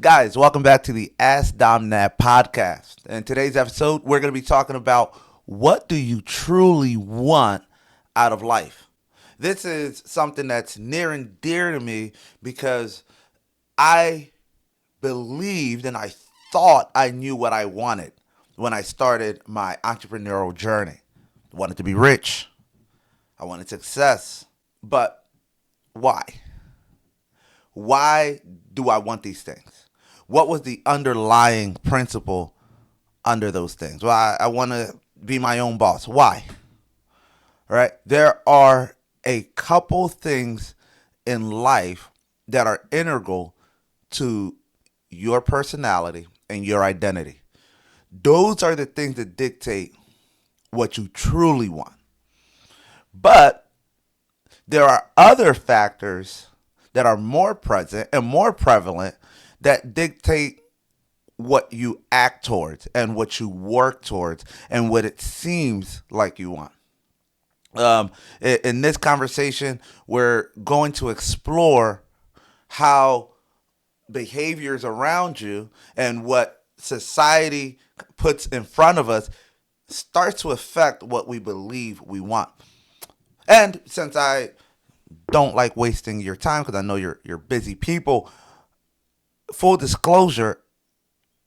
Guys, welcome back to the AskDomThat podcast. In today's episode, we're going to be talking about what do you truly want out of life. This is something that's near and dear to me because I believed and I thought I knew what I wanted when I started my entrepreneurial journey. I wanted to be rich. I wanted success. But why? Why do I want these things? What was the underlying principle under those things? Well, I want to be my own boss. Why? All right. There are a couple things in life that are integral to your personality and your identity. Those are the things that dictate what you truly want. But there are other factors that are more present and more prevalent that dictate what you act towards and what you work towards and what it seems like you want. In this conversation, we're going to explore how behaviors around you and what society puts in front of us starts to affect what we believe we want. And since I don't like wasting your time because I know you're busy people, full disclosure,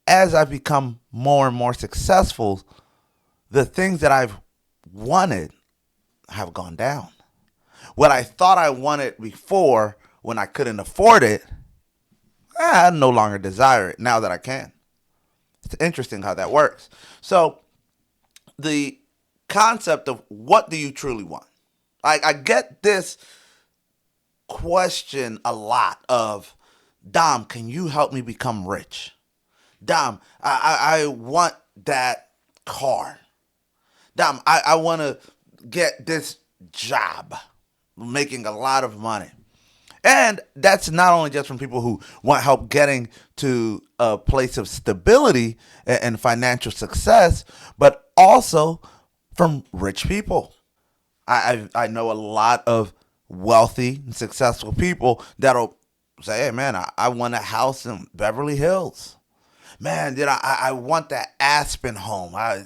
as I've become more and more successful, the things that I've wanted have gone down. What I thought I wanted before when I couldn't afford it, I no longer desire it now that I can. It's interesting how that works. So the concept of what do you truly want? I get this question a lot of, Dom, can you help me become rich? Dom, I want that car. Dom, I want to get this job, making a lot of money. And that's not only just from people who want help getting to a place of stability and financial success, but also from rich people. I know a lot of wealthy and successful people that'll say, hey, man, I want a house in Beverly Hills. Man, I want that Aspen home. I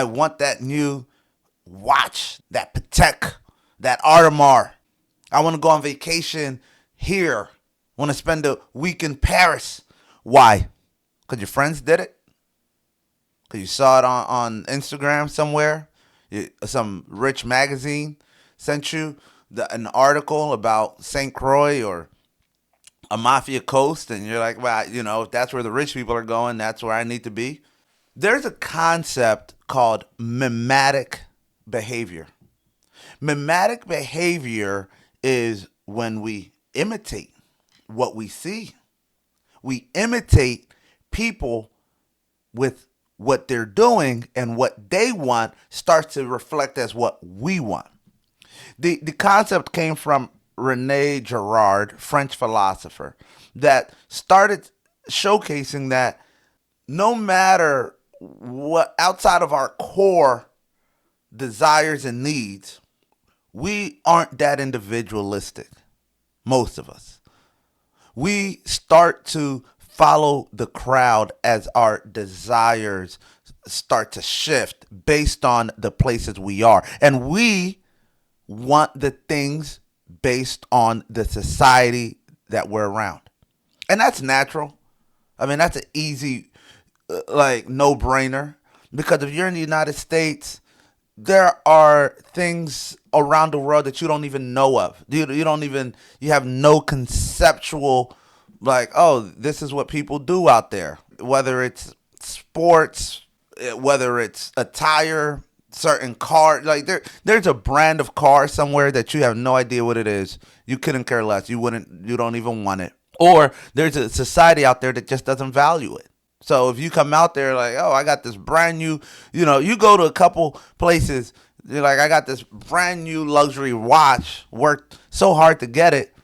want that new watch, that Patek, that Audemars. I want to go on vacation here. I want to spend a week in Paris. Why? Because your friends did it? Because you saw it on Instagram somewhere? Some rich magazine sent you an article about St. Croix or Amalfi Coast, and you're like, well, if that's where the rich people are going, that's where I need to be. There's a concept called mimetic behavior. Mimetic behavior is when we imitate what we see. We imitate people with what they're doing, and what they want starts to reflect as what we want. The concept came from Rene Girard, French philosopher, that started showcasing that no matter what outside of our core desires and needs, we aren't that individualistic. Most of us. We start to follow the crowd as our desires start to shift based on the places we are. And we want the things based on the society that we're around. And that's natural. I mean, that's an easy, no-brainer. Because if you're in the United States, there are things around the world that you don't even know of. You have no conceptual, this is what people do out there. Whether it's sports, whether it's attire, certain car, there's a brand of car somewhere that you have no idea what it is. You couldn't care less. You don't even want it. Or there's a society out there that just doesn't value it. So if you come out there like, oh, I got this brand new, you go to a couple places, you're like, I got this brand new luxury watch, worked so hard to get it.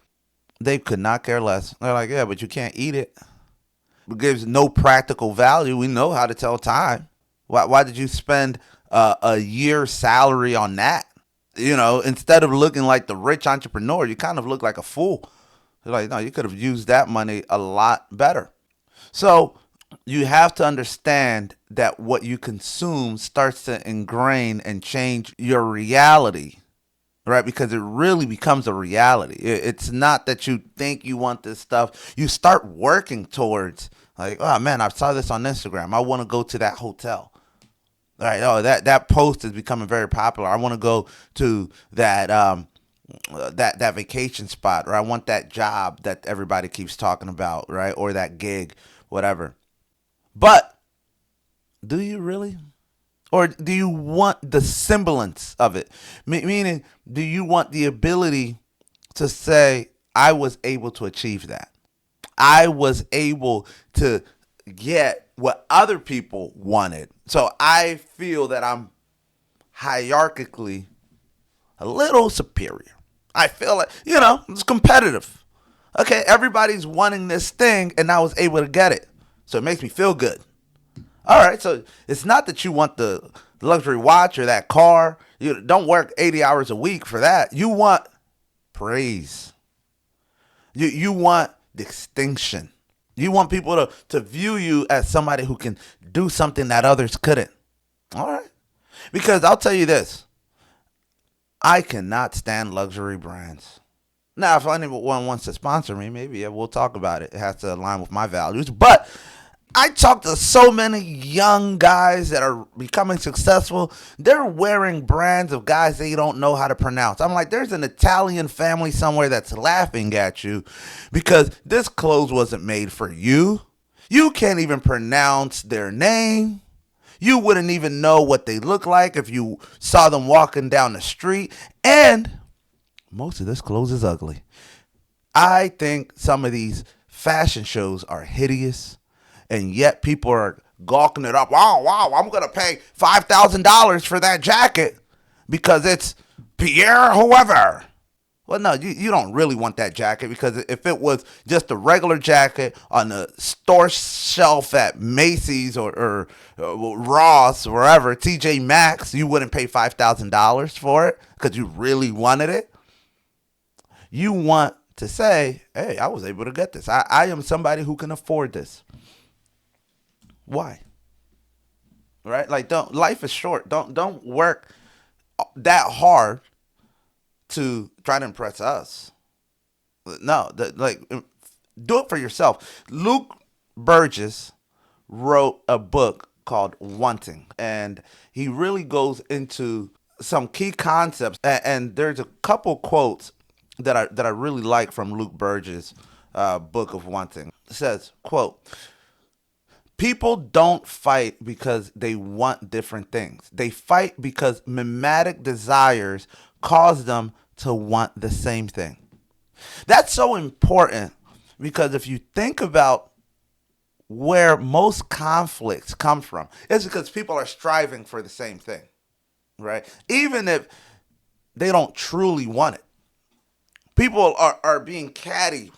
They could not care less. They're like, yeah, but you can't eat it. It gives no practical value. We know how to tell time. Why did you spend a year's salary on that? Instead of looking like the rich entrepreneur, you kind of look like a fool. Like, no, you could have used that money a lot better. So you have to understand that what you consume starts to ingrain and change your reality, right? Because it really becomes a reality. It's not that you think you want this stuff. You start working towards, like, oh man, I saw this on Instagram. I want to go to that hotel. All right. Oh, that post is becoming very popular. I want to go to that vacation spot, or I want that job that everybody keeps talking about, right? Or that gig, whatever. But do you really? Or do you want the semblance of it? Meaning, do you want the ability to say, I was able to achieve that? I was able to get what other people wanted. So I feel that I'm hierarchically a little superior. I feel like, it's competitive. Okay, everybody's wanting this thing and I was able to get it. So it makes me feel good. All right, so it's not that you want the luxury watch or that car. You don't work 80 hours a week for that. You want praise. You want distinction. You want people to view you as somebody who can do something that others couldn't. All right. Because I'll tell you this, I cannot stand luxury brands. Now, if anyone wants to sponsor me, maybe we'll talk about it. It has to align with my values. But I talk to so many young guys that are becoming successful. They're wearing brands of guys they don't know how to pronounce. I'm like, there's an Italian family somewhere that's laughing at you because this clothes wasn't made for you. You can't even pronounce their name. You wouldn't even know what they look like if you saw them walking down the street. And most of this clothes is ugly. I think some of these fashion shows are hideous, and yet people are gawking it up. Wow, I'm going to pay $5,000 for that jacket because it's Pierre whoever. Well, no, you don't really want that jacket, because if it was just a regular jacket on the store shelf at Macy's or Ross, or wherever, TJ Maxx, you wouldn't pay $5,000 for it because you really wanted it. You want to say, hey, I was able to get this. I am somebody who can afford this. Why? Right? Like, life is short. Don't work that hard to try to impress us. No, do it for yourself. Luke Burgess wrote a book called Wanting, and he really goes into some key concepts. And there's a couple quotes that I really like from Luke Burgess' book of Wanting. It says, quote, people don't fight because they want different things. They fight because mimetic desires cause them to want the same thing. That's so important, because if you think about where most conflicts come from, it's because people are striving for the same thing, right? Even if they don't truly want it. People are being catty,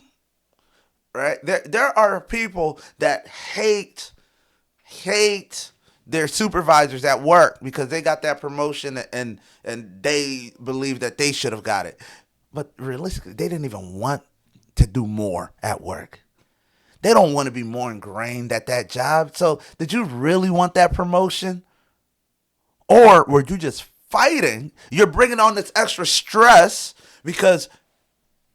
right? There are people that hate their supervisors at work because they got that promotion and they believe that they should have got it. But realistically, they didn't even want to do more at work. They don't want to be more ingrained at that job. So did you really want that promotion? Or were you just fighting? You're bringing on this extra stress because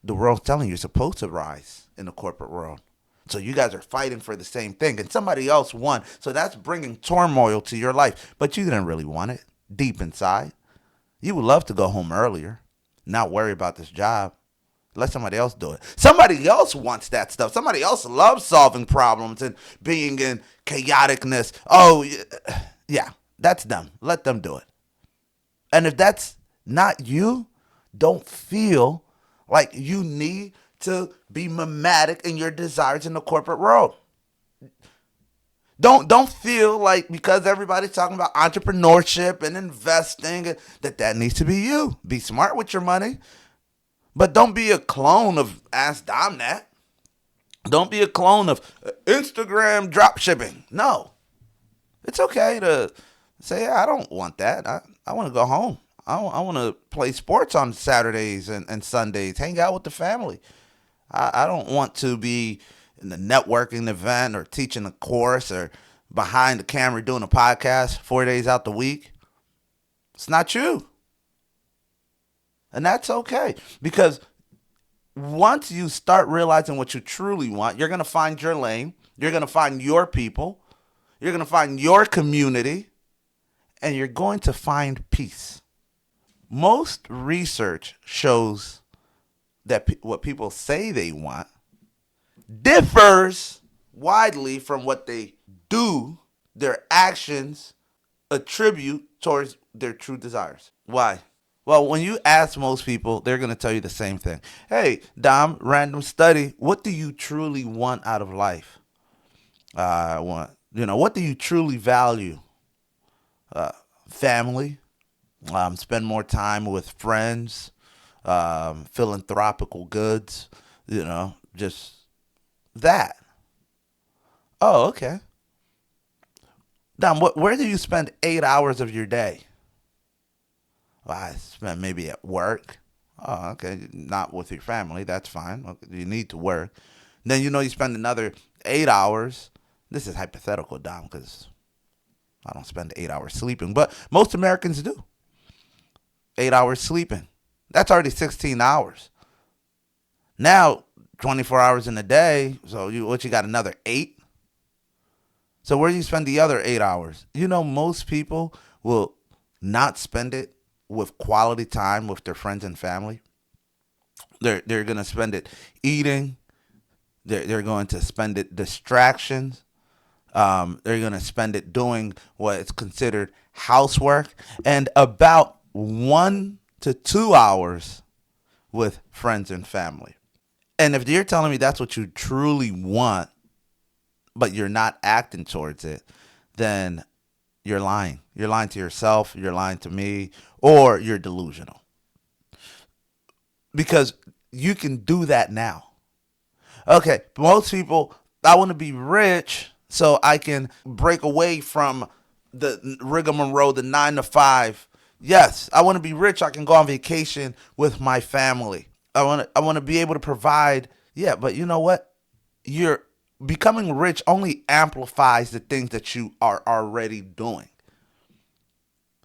the world's telling you you're supposed to rise in the corporate world. So you guys are fighting for the same thing, and somebody else won. So that's bringing turmoil to your life. But you didn't really want it deep inside. You would love to go home earlier, not worry about this job. Let somebody else do it. Somebody else wants that stuff. Somebody else loves solving problems and being in chaoticness. Oh, yeah, that's them. Let them do it. And if that's not you, don't feel like you need to be mimetic in your desires in the corporate world. Don't feel like because everybody's talking about entrepreneurship and investing that needs to be you. Be smart with your money, but don't be a clone of AskDomThat. Don't be a clone of Instagram drop shipping. No, it's okay to say, yeah, I don't want that. I want to go home. I want to play sports on Saturdays and Sundays, hang out with the family. I don't want to be in the networking event or teaching a course or behind the camera doing a podcast 4 days out the week. It's not you. And that's okay. Because once you start realizing what you truly want, you're going to find your lane. You're going to find your people. You're going to find your community. And you're going to find peace. Most research shows that what people say they want differs widely from what they do, their actions attribute towards their true desires. Why? Well, when you ask most people, they're going to tell you the same thing. Hey, Dom, random study. What do you truly want out of life? I want, what do you truly value? Family. Spend more time with friends. Philanthropical goods. Just that. Oh, okay. Dom, where do you spend 8 hours of your day? Well, I spend maybe at work. Oh, okay. Not with your family. That's fine. Okay, you need to work. Then you spend another 8 hours. This is hypothetical, Dom, because I don't spend 8 hours sleeping, but most Americans do. 8 hours sleeping. That's already 16 hours. Now, 24 hours in a day. So you got another 8? So where do you spend the other 8 hours? Most people will not spend it with quality time with their friends and family. They're going to spend it eating. They're going to spend it distractions. They're going to spend it doing what is considered housework, and about 1 to 2 hours with friends and family. And if you're telling me that's what you truly want, but you're not acting towards it, then you're lying. You're lying to yourself, you're lying to me, or you're delusional. Because you can do that now. Okay, most people, I want to be rich so I can break away from the rigmarole, the 9 to 5. Yes, I want to be rich. I can go on vacation with my family. I want to be able to provide. Yeah, but you know what? You're becoming rich only amplifies the things that you are already doing.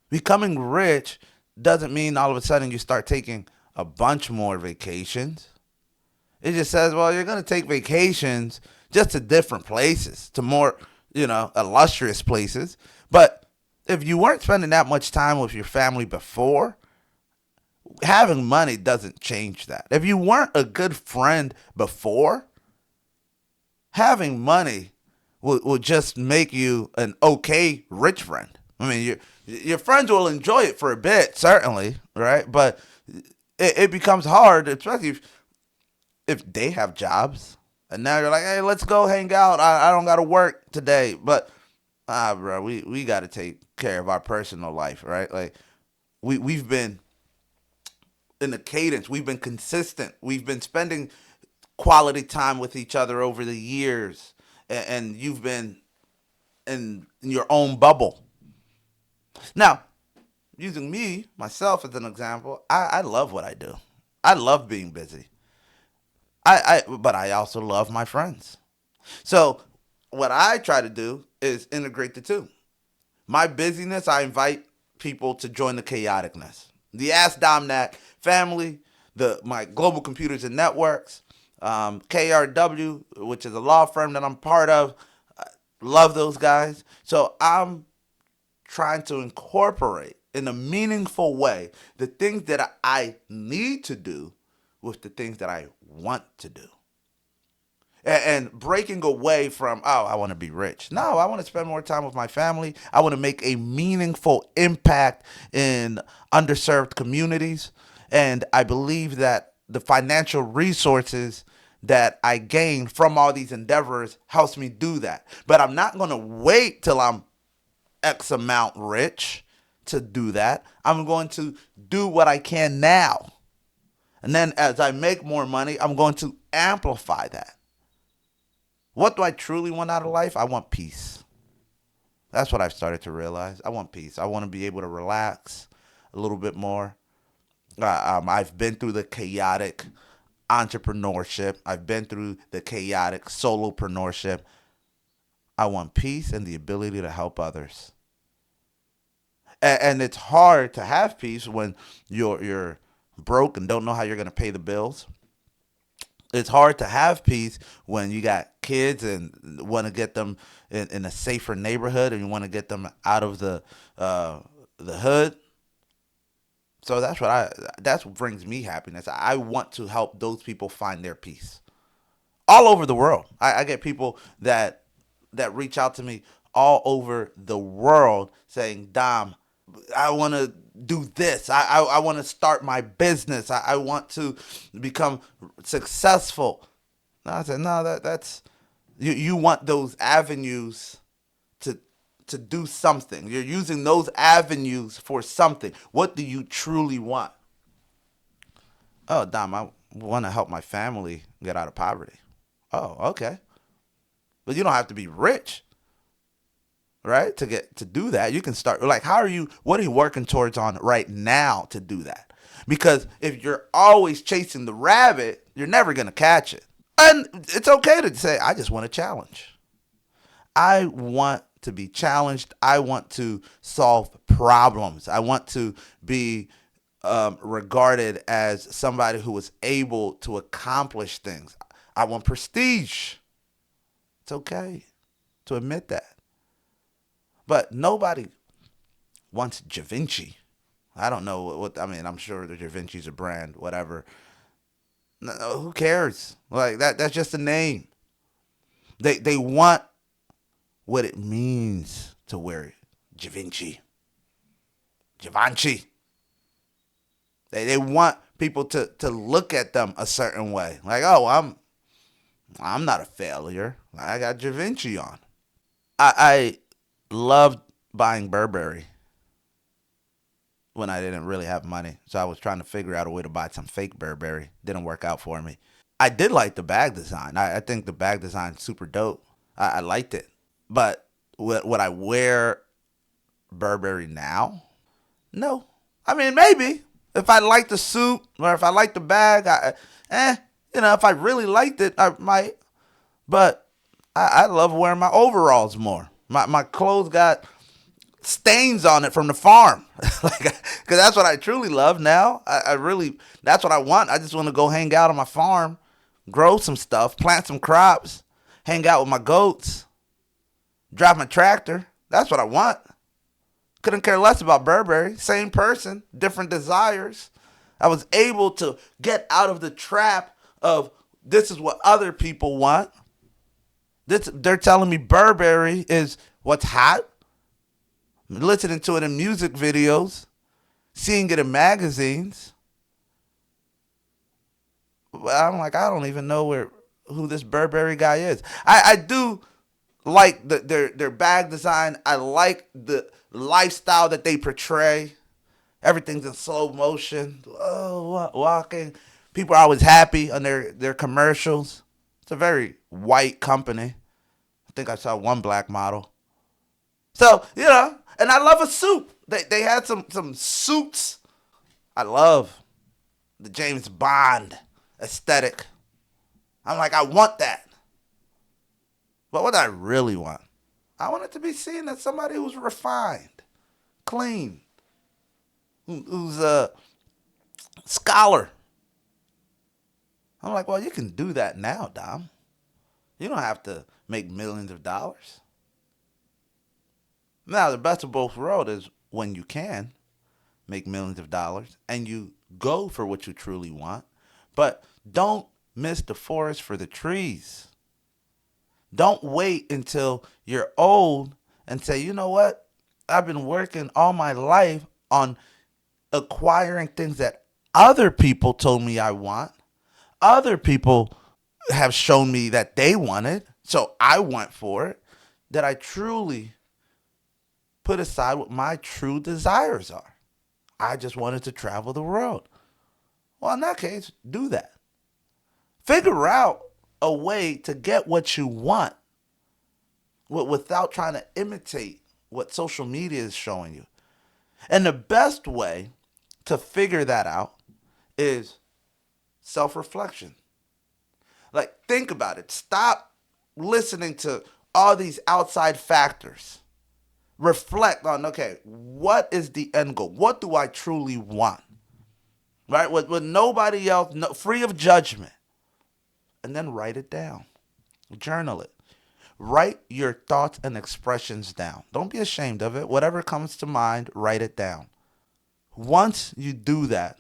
Becoming rich doesn't mean all of a sudden you start taking a bunch more vacations. It just says, well, you're going to take vacations just to different places, to more, illustrious places. But if you weren't spending that much time with your family before, having money doesn't change that. If you weren't a good friend before, having money will just make you an okay rich friend. I mean, your friends will enjoy it for a bit, certainly, right? But it becomes hard, especially if they have jobs. And now you're like, hey, let's go hang out. I don't got to work today. But, bro, we got to take care of our personal life, right? Like, we've been in a cadence. We've been consistent. We've been spending quality time with each other over the years. And you've been in your own bubble. Now, using myself as an example, I love what I do. I love being busy. But I also love my friends. So what I try to do is integrate the two. My busyness, I invite people to join the chaoticness. The AskDomThat family, my global computers and networks, KRW, which is a law firm that I'm part of. I love those guys. So I'm trying to incorporate in a meaningful way the things that I need to do with the things that I want to do. And breaking away from, oh, I want to be rich. No, I want to spend more time with my family. I want to make a meaningful impact in underserved communities. And I believe that the financial resources that I gain from all these endeavors helps me do that. But I'm not going to wait till I'm X amount rich to do that. I'm going to do what I can now. And then as I make more money, I'm going to amplify that. What do I truly want out of life? I want peace. That's what I've started to realize. I want peace. I want to be able to relax a little bit more. I've been through the chaotic. entrepreneurship. I've been through the chaotic solopreneurship. I want peace and the ability to help others. And it's hard to have peace when you're broke and don't know how you're going to pay the bills. It's hard to have peace when you got kids and want to get them in a safer neighborhood and you want to get them out of the hood. So that's what brings me happiness. I want to help those people find their peace all over the world. I get people that reach out to me all over the world saying, Dom, I want to do this. I want to start my business. I want to become successful. No, I said, no, that's you want those avenues to do something. You're using those avenues for something. What do you truly want? Oh, Dom, I want to help my family get out of poverty. Oh, okay. But you don't have to be rich, right? To do that. You can start like what are you working towards on right now to do that? Because if you're always chasing the rabbit, you're never gonna catch it. And it's okay to say, I just want a challenge. I want to be challenged. I want to solve problems. I want to be regarded as somebody who is able to accomplish things. I want prestige. It's okay to admit that. But nobody wants Da Vinci. I don't know I mean, I'm sure the Da Vinci's a brand, whatever. No, who cares? Like that's just a name. They want what it means to wear Da Vinci. Givenchy. They want people to look at them a certain way. Like, oh, I'm not a failure. I got Da Vinci on. I loved buying Burberry when I didn't really have money. So I was trying to figure out a way to buy some fake Burberry. Didn't work out for me. I did like the bag design. I think the bag design is super dope. I liked it. But would I wear Burberry now? No. I mean, maybe. If I like the suit or if I like the bag, if I really liked it, I might. But I love wearing my overalls more. My clothes got stains on it from the farm. Because that's what I truly love now. That's what I want. I just want to go hang out on my farm, grow some stuff, plant some crops, hang out with my goats, drive my tractor. That's what I want. Couldn't care less about Burberry. Same person, different desires. I was able to get out of the trap of this is what other people want. They're telling me Burberry is what's hot. Listening to it in music videos, seeing it in magazines. I'm like, I don't even know who this Burberry guy is. I do like their bag design. I like the lifestyle that they portray. Everything's in slow motion. Oh, walking. People are always happy on their commercials. It's a very white company. I think I saw one black model. So, and I love a suit. They had some suits. I love the James Bond aesthetic. I'm like, I want that. But what I really want, I want it to be seen as somebody who's refined, clean, who's a scholar. I'm like, well, you can do that now, Dom. You don't have to make millions of dollars. Now, the best of both worlds is when you can make millions of dollars and you go for what you truly want. But don't miss the forest for the trees. Don't wait until you're old and say, you know what? I've been working all my life on acquiring things that other people told me I want. Other people have shown me that they wanted, so I went for it. That I truly put aside what my true desires are. I just wanted to travel the world. Well, in that case, do that. Figure out a way to get what you want without trying to imitate what social media is showing you. And the best way to figure that out is self-reflection. think about it. Stop listening to all these outside factors. Reflect on, okay, what is the end goal? What do I truly want? Right? With nobody else, no, free of judgment. And then write it down. Journal it. Write your thoughts and expressions down. Don't be ashamed of it. Whatever comes to mind, write it down. Once you do that,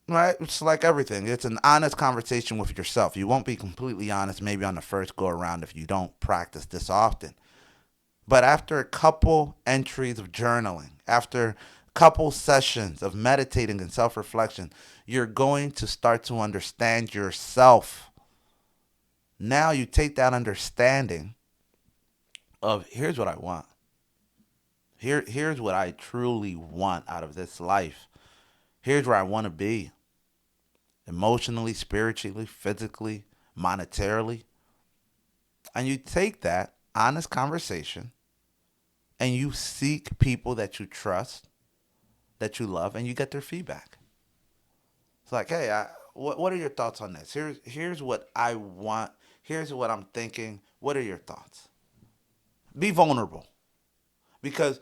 right, it's like everything. It's an honest conversation with yourself. You won't be completely honest maybe on the first go around if you don't practice this often. But after a couple entries of journaling, after a couple sessions of meditating and self-reflection, you're going to start to understand yourself. Now you take that understanding of, here's what I want. Here's what I truly want out of this life. Here's where I want to be. Emotionally, spiritually, physically, monetarily. And you take that honest conversation and you seek people that you trust, that you love, and you get their feedback. It's like, hey, what are your thoughts on this? Here's what I want. Here's what I'm thinking. What are your thoughts? Be vulnerable. Because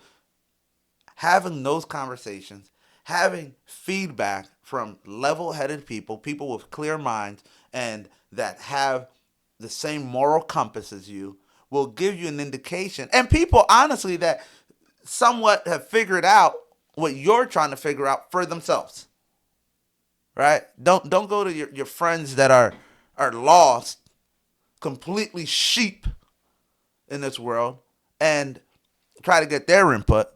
having those conversations, having feedback from level-headed people, people with clear minds, and that have the same moral compass as you, will give you an indication. And people, honestly, that somewhat have figured out what you're trying to figure out for themselves. Right? Don't go to your friends that are lost, completely sheep in this world, and try to get their input.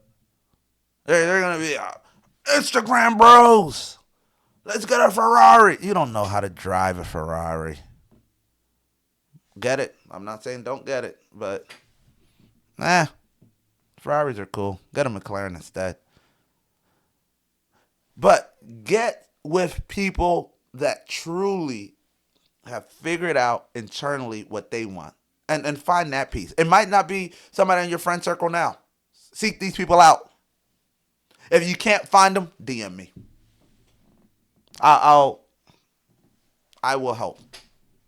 They're going to be Instagram bros. Let's get a Ferrari. You don't know how to drive a Ferrari. Get it? I'm not saying don't get it, but Ferraris are cool. Get a McLaren instead. But get with people that truly have figured out internally what they want, and find that peace. It might not be somebody in your friend circle now. Seek these people out. If you can't find them, DM me. I will help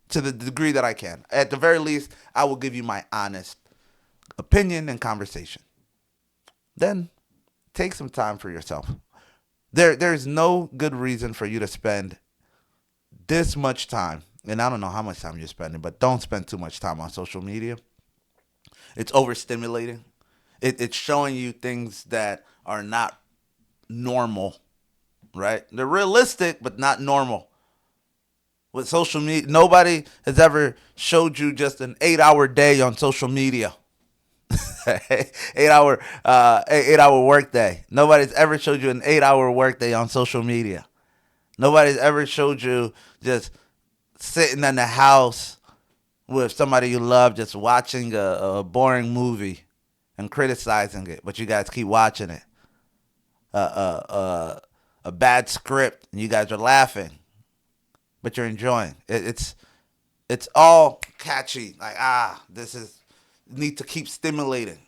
to the degree that I can. At the very least, I will give you my honest opinion and conversation. Then take some time for yourself. There's no good reason for you to spend this much time, and I don't know how much time you're spending, but don't spend too much time on social media. It's overstimulating. It's showing you things that are not normal, right? They're realistic, but not normal. With social media, nobody has ever showed you just an 8-hour day on social media. 8-hour work day. Nobody's ever showed you an 8-hour work day on social media. Nobody's ever showed you just sitting in the house with somebody you love, just watching a boring movie and criticizing it, but you guys keep watching it. A bad script and you guys are laughing, but you're enjoying it. It's all catchy. Like, this is need to keep stimulating.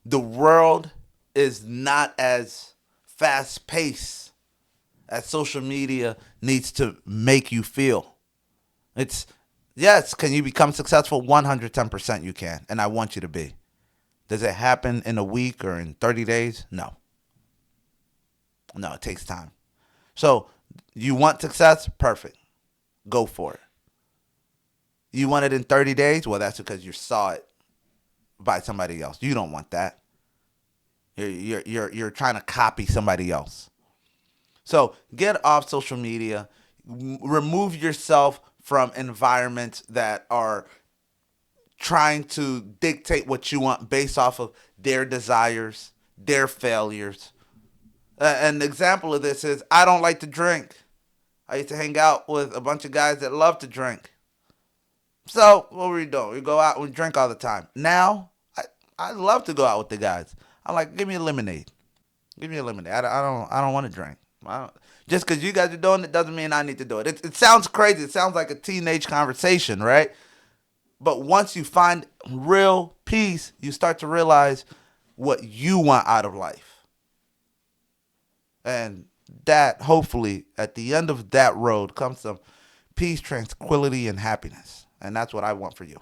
The world is not as fast paced as social media needs to make you feel. It's, yes, can you become successful? 110% you can, and I want you to be. Does it happen in a week or in 30 days? No. No, it takes time. So, you want success? Perfect. Go for it. You want it in 30 days? Well, that's because you saw it by somebody else. You don't want that. You're trying to copy somebody else. So get off social media. Remove yourself from environments that are trying to dictate what you want based off of their desires, their failures. An example of this is, I don't like to drink. I used to hang out with a bunch of guys that love to drink. So what were we doing? We go out and drink all the time. Now, I love to go out with the guys. I'm like, give me a lemonade. Give me a lemonade. I don't want to drink. Just because you guys are doing it doesn't mean I need to do it. It sounds crazy. It sounds like a teenage conversation, right? But once you find real peace, you start to realize what you want out of life. And hopefully, at the end of that road comes some peace, tranquility, and happiness. And that's what I want for you.